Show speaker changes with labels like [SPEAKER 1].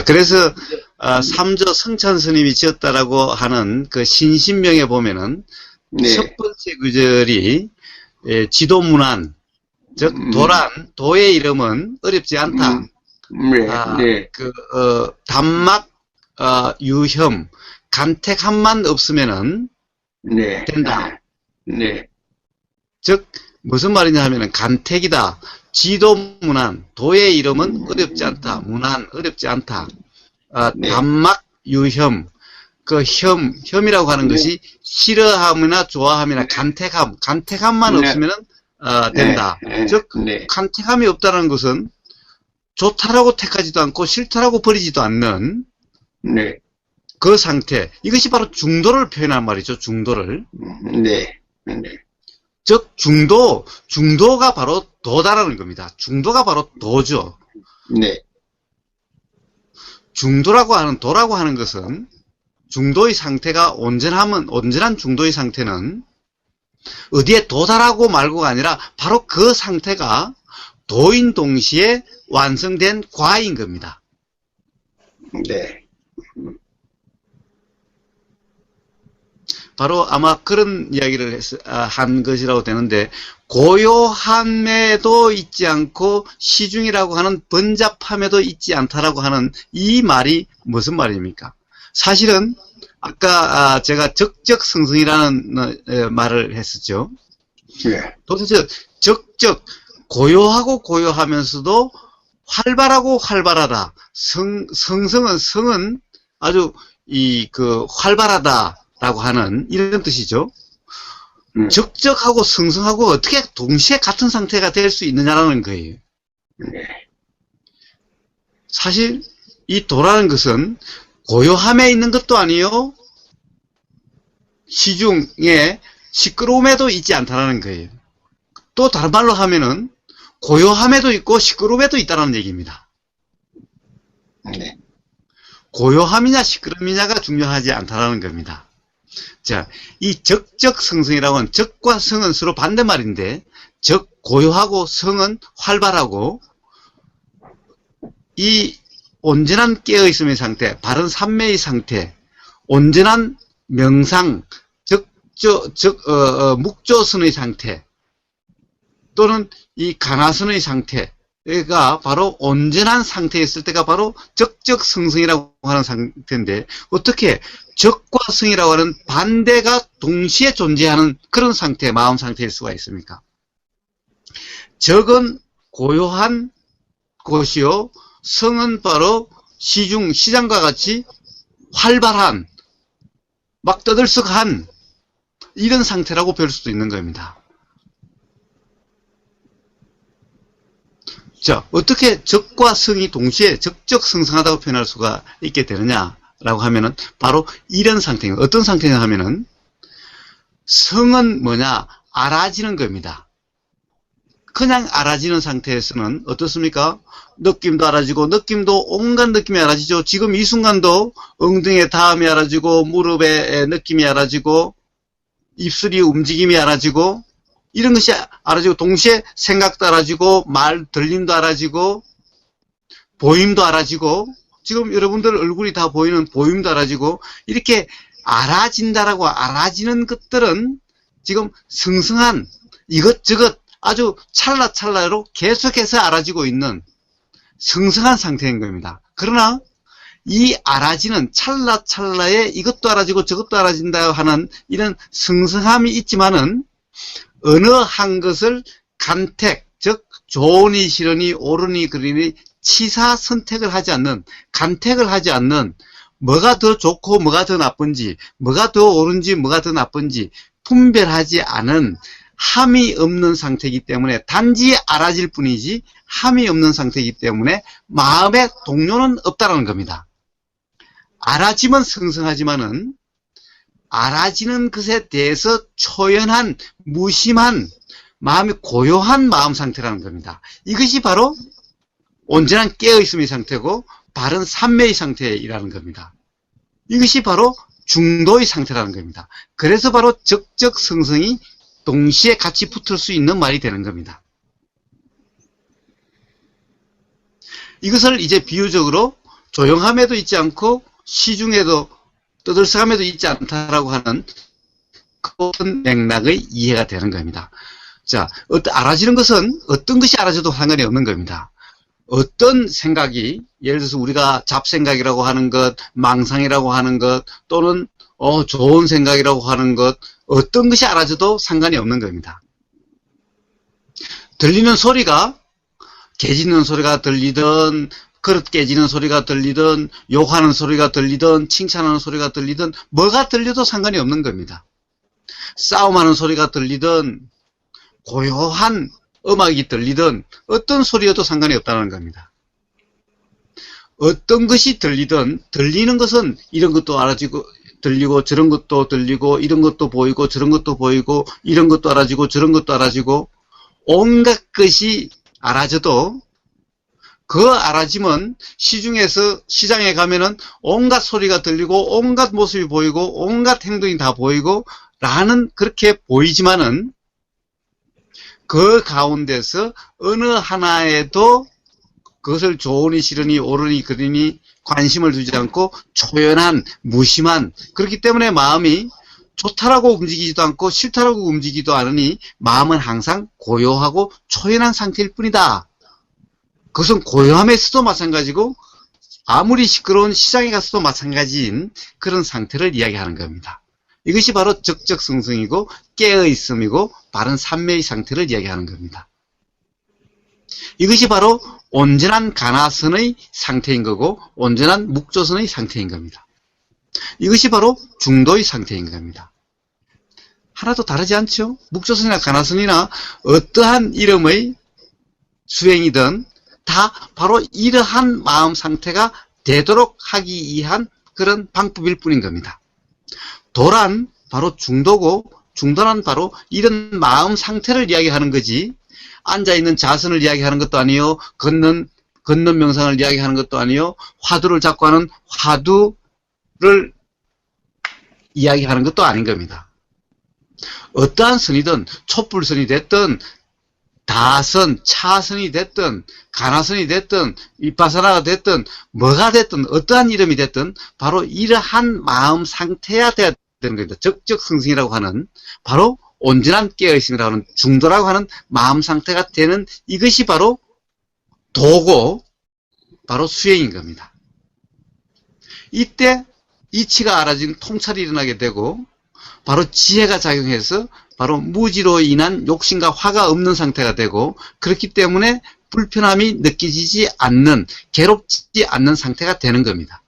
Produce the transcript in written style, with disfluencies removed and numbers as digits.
[SPEAKER 1] 그래서 삼조 성찬 스님이 지었다라고 하는 그 신신명에 보면은
[SPEAKER 2] 네.
[SPEAKER 1] 첫 번째 구절이 지도문안, 즉 도의 이름은 어렵지 않다.
[SPEAKER 2] 네.
[SPEAKER 1] 단막, 유혐, 간택함만 없으면은
[SPEAKER 2] 네.
[SPEAKER 1] 된다.
[SPEAKER 2] 네.
[SPEAKER 1] 즉 무슨 말이냐 하면은 간택이다. 지도문안, 도의 이름은 어렵지 않다. 문안 어렵지 않다.
[SPEAKER 2] 네.
[SPEAKER 1] 단막, 유혐, 그 혐이라고 하는 것이 싫어함이나 좋아함이나 간택함만 없으면은 된다. 즉 간택함이 없다는 것은 좋다라고 택하지도 않고 싫다라고 버리지도 않는 그 상태. 이것이 바로 중도를 표현한 말이죠. 중도를.
[SPEAKER 2] 네.
[SPEAKER 1] 즉 중도가 바로 도다라는 겁니다. 중도가 바로 도죠.
[SPEAKER 2] 네.
[SPEAKER 1] 도라고 하는 것은 중도의 상태가 온전한 중도의 상태는 어디에 도달하고 말고가 아니라 바로 그 상태가 도인 동시에 완성된 과인 겁니다.
[SPEAKER 2] 네.
[SPEAKER 1] 바로 아마 그런 이야기를 한 것이라고 되는데, 고요함에도 있지 않고 시중이라고 하는 번잡함에도 있지 않다라고 하는 이 말이 무슨 말입니까? 사실은 아까 제가 적적성성이라는 말을 했었죠.
[SPEAKER 2] 네.
[SPEAKER 1] 도대체 고요하고 고요하면서도 활발하고 활발하다. 성은 아주 활발하다라고 하는 이런 뜻이죠. 적적하고 성성하고 어떻게 동시에 같은 상태가 될 수 있느냐라는 거예요.
[SPEAKER 2] 네.
[SPEAKER 1] 사실 이 도라는 것은 고요함에 있는 것도 아니요, 시중에 시끄러움에도 있지 않다라는 거예요. 또 다른 말로 하면은 고요함에도 있고 시끄러움에도 있다는 얘기입니다.
[SPEAKER 2] 네.
[SPEAKER 1] 고요함이냐 시끄러움이냐가 중요하지 않다라는 겁니다. 자, 이 적적성성이라고 하는 적과 성은 서로 반대말인데, 고요하고 성은 활발하고, 이 온전한 깨어있음의 상태, 바른 삼매의 상태, 온전한 명상, 묵조선의 상태, 또는 이 간화선의 상태가 바로 온전한 상태에 있을 때가 바로 적적성성이라고 하는 상태인데, 어떻게 적과 성이라고 하는 반대가 동시에 존재하는 그런 상태, 마음 상태일 수가 있습니까? 적은 고요한 곳이요, 성은 바로 시장과 같이 활발한, 막 떠들썩한 이런 상태라고 볼 수도 있는 겁니다. 자, 어떻게 적과 성이 동시에 적적성성하다고 표현할 수가 있게 되느냐라고 하면은 바로 이런 상태입니다. 어떤 상태냐 하면은, 성은 뭐냐? 알아지는 겁니다. 그냥 알아지는 상태에서는 어떻습니까? 느낌도 알아지고, 느낌도 온갖 느낌이 알아지죠. 지금 이 순간도 엉덩이에 닿음이 알아지고, 무릎에 느낌이 알아지고, 입술이 움직임이 알아지고, 이런 것이 알아지고, 동시에 생각도 알아지고, 말 들림도 알아지고, 보임도 알아지고, 지금 여러분들 얼굴이 다 보이는 보임도 알아지고, 이렇게 알아진다라고 알아지는 것들은 지금 성성한 이것저것 아주 찰나찰나로 계속해서 알아지고 있는 성성한 상태인 겁니다. 그러나 이 알아지는 찰나찰나에 이것도 알아지고 저것도 알아진다 하는 이런 성성함이 있지만은 어느 한 것을 간택, 즉 좋으니 싫으니 옳으니 그르니 치사 선택을 하지 않는, 간택을 하지 않는, 뭐가 더 좋고 뭐가 더 나쁜지, 뭐가 더 옳은지 뭐가 더 나쁜지 분별하지 않은 함이 없는 상태이기 때문에, 단지 알아질 뿐이지 함이 없는 상태이기 때문에 마음에 동요는 없다는 겁니다. 알아지면 성성하지만은 알아지는 것에 대해서 초연한, 무심한, 마음이 고요한 마음 상태라는 겁니다. 이것이 바로 온전한 깨어있음의 상태고 바른 삼매의 상태이라는 겁니다. 이것이 바로 중도의 상태라는 겁니다. 그래서 바로 적적성성이 동시에 같이 붙을 수 있는 말이 되는 겁니다. 이것을 이제 비유적으로 조용함에도 있지 않고 시중에도 떠들썩함에도 있지 않다라고 하는 그런 맥락의 이해가 되는 겁니다. 자, 알아지는 것은 어떤 것이 알아져도 상관이 없는 겁니다. 어떤 생각이, 예를 들어서 우리가 잡생각이라고 하는 것, 망상이라고 하는 것, 또는 좋은 생각이라고 하는 것, 어떤 것이 알아져도 상관이 없는 겁니다. 들리는 소리가, 개 짖는 소리가 들리든, 그릇 깨지는 소리가 들리든, 욕하는 소리가 들리든, 칭찬하는 소리가 들리든, 뭐가 들려도 상관이 없는 겁니다. 싸움하는 소리가 들리든, 고요한 음악이 들리든 어떤 소리여도 상관이 없다는 겁니다. 어떤 것이 들리든 들리는 것은 이런 것도 알아지고 들리고 저런 것도 들리고 이런 것도 보이고 저런 것도 보이고 이런 것도 알아지고 저런 것도 알아지고 온갖 것이 알아져도 그 알아짐은 시장에 가면은 온갖 소리가 들리고 온갖 모습이 보이고 온갖 행동이 다 보이고 라는 그렇게 보이지만은 그 가운데서 어느 하나에도 그것을 좋으니 싫으니 옳으니 그르니 관심을 두지 않고 초연한 무심한, 그렇기 때문에 마음이 좋다라고 움직이지도 않고 싫다라고 움직이지도 않으니 마음은 항상 고요하고 초연한 상태일 뿐이다. 그것은 고요함에서도 마찬가지고 아무리 시끄러운 시장에 가서도 마찬가지인 그런 상태를 이야기하는 겁니다. 이것이 바로 적적승승이고 깨어있음이고 바른 삼매의 상태를 이야기하는 겁니다. 이것이 바로 온전한 가나선의 상태인 거고 온전한 묵조선의 상태인 겁니다. 이것이 바로 중도의 상태인 겁니다. 하나도 다르지 않죠? 묵조선이나 가나선이나 어떠한 이름의 수행이든 다 바로 이러한 마음 상태가 되도록 하기 위한 그런 방법일 뿐인 겁니다. 도란 바로 중도고 중도란 바로 이런 마음 상태를 이야기하는 거지 앉아있는 자선을 이야기하는 것도 아니요 걷는 명상을 이야기하는 것도 아니요 화두를 잡고 하는 화두를 이야기하는 것도 아닌 겁니다. 어떠한 선이든 촛불선이 됐든 다선, 차선이 됐든 가나선이 됐든 위파사나가 됐든 뭐가 됐든 어떠한 이름이 됐든 바로 이러한 마음 상태야 돼야 되는 겁니다. 적적승승이라고 하는 바로 온전한 깨어있음이라고 하는 중도라고 하는 마음 상태가 되는 이것이 바로 도고 바로 수행인 겁니다. 이때 이치가 알아진 통찰이 일어나게 되고 바로 지혜가 작용해서 바로 무지로 인한 욕심과 화가 없는 상태가 되고 그렇기 때문에 불편함이 느껴지지 않는 괴롭지 않는 상태가 되는 겁니다.